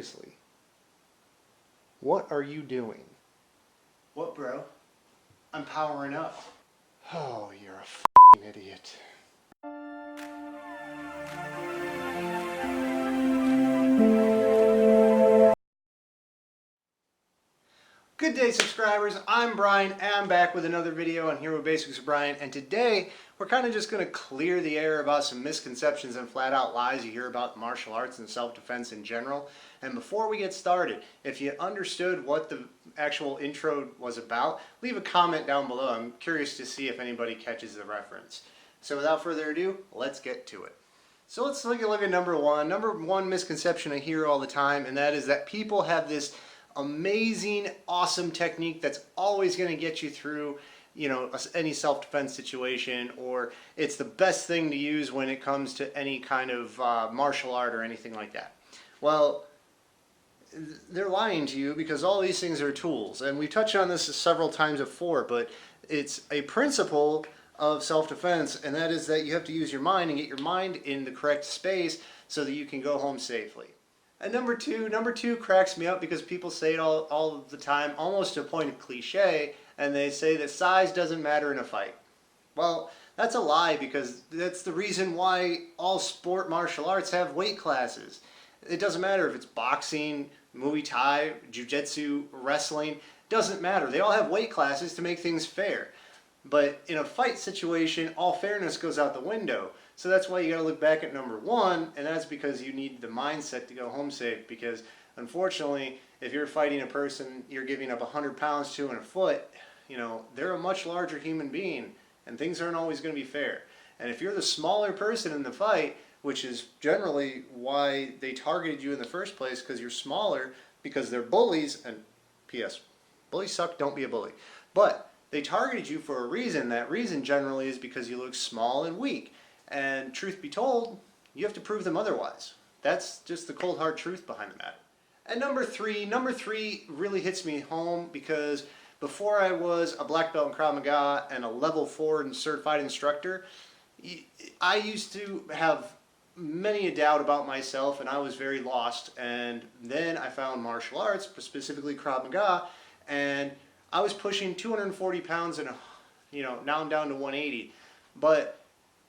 seriously, what are you doing? What, bro? I'm powering up. Oh, you're a f***ing idiot. Good day, subscribers. I'm Brian, and I'm back with another video on Hero Basics with Brian, and today we're kind of just going to clear the air about some misconceptions and flat out lies you hear about martial arts and self-defense in general. And before we get started, if you understood what the actual intro was about, leave a comment down below. I'm curious to see if anybody catches the reference. So without further ado, let's get to it. So let's look at number one. Number one misconception I hear all the time, and that is that people have this amazing, awesome technique that's always going to get you through, any self-defense situation, or it's the best thing to use when it comes to any kind of martial art or anything like that. Well, they're lying to you, because all these things are tools, and we touched on this several times before, but it's a principle of self-defense, and that is that you have to use your mind and get your mind in the correct space so that you can go home safely. And number two cracks me up, because people say it all of the time, almost to a point of cliche, and they say that size doesn't matter in a fight. Well, that's a lie, because that's the reason why all sport martial arts have weight classes. It doesn't matter if it's boxing, Muay Thai, Jiu-Jitsu, wrestling, doesn't matter. They all have weight classes to make things fair. But in a fight situation, all fairness goes out the window. So that's why you got to look back at number one, and that's because you need the mindset to go home safe. Because unfortunately, if you're fighting a person you're giving up 100 pounds to in a foot, they're a much larger human being, and things aren't always going to be fair. And if you're the smaller person in the fight, which is generally why they targeted you in the first place, because you're smaller, because they're bullies, and P.S. bullies suck, don't be a bully. But they targeted you for a reason. That reason generally is because you look small and weak. And truth be told, you have to prove them otherwise. That's just the cold hard truth behind the matter. And number three really hits me home, because before I was a black belt in Krav Maga and a level 4 and certified instructor, I used to have many a doubt about myself, and I was very lost. And then I found martial arts, specifically Krav Maga, and I was pushing 240 pounds, and now I'm down to 180. But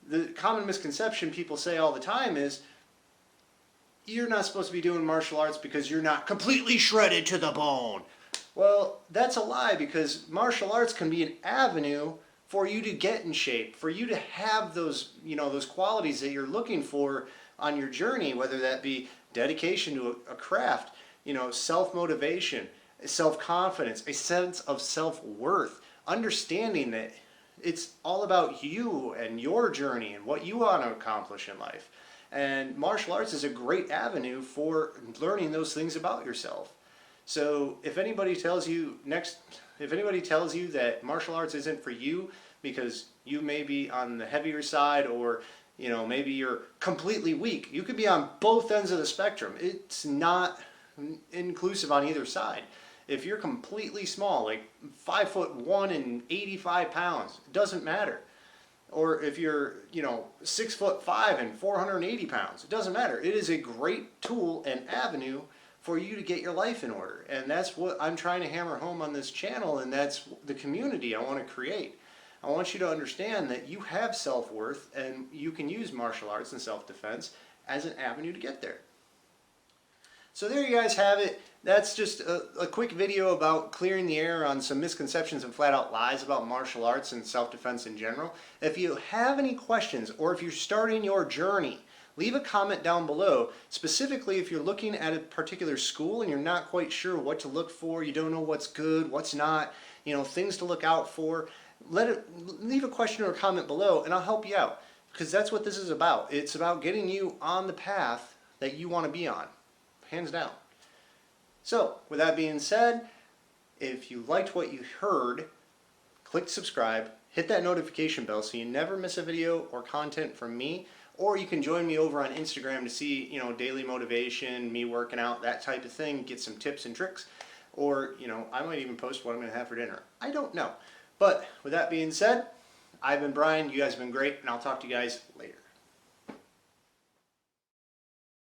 the common misconception people say all the time is, you're not supposed to be doing martial arts because you're not completely shredded to the bone. Well, that's a lie, because martial arts can be an avenue for you to get in shape, for you to have those, those qualities that you're looking for on your journey, whether that be dedication to a craft, self-motivation, self-confidence, a sense of self-worth, understanding that it's all about you and your journey and what you want to accomplish in life. And martial arts is a great avenue for learning those things about yourself. So if anybody tells you that martial arts isn't for you because you may be on the heavier side, or maybe you're completely weak, you could be on both ends of the spectrum. It's not inclusive on either side. If you're completely small, like 5'1" and 85 pounds, it doesn't matter. Or if you're, 6'5" and 480 pounds, it doesn't matter. It is a great tool and avenue for you to get your life in order. And that's what I'm trying to hammer home on this channel, and that's the community I want to create. I want you to understand that you have self-worth, and you can use martial arts and self-defense as an avenue to get there. So there you guys have it. That's just a quick video about clearing the air on some misconceptions and flat out lies about martial arts and self-defense in general. If you have any questions, or if you're starting your journey, leave a comment down below. Specifically, if you're looking at a particular school and you're not quite sure what to look for, you don't know what's good, what's not, things to look out for, leave a question or a comment below, and I'll help you out. Because that's what this is about. It's about getting you on the path that you want to be on. Hands down. So, with that being said, if you liked what you heard, click subscribe, hit that notification bell so you never miss a video or content from me, or you can join me over on Instagram to see, daily motivation, me working out, that type of thing, get some tips and tricks, or, I might even post what I'm going to have for dinner. I don't know. But, with that being said, I've been Brian, you guys have been great, and I'll talk to you guys later.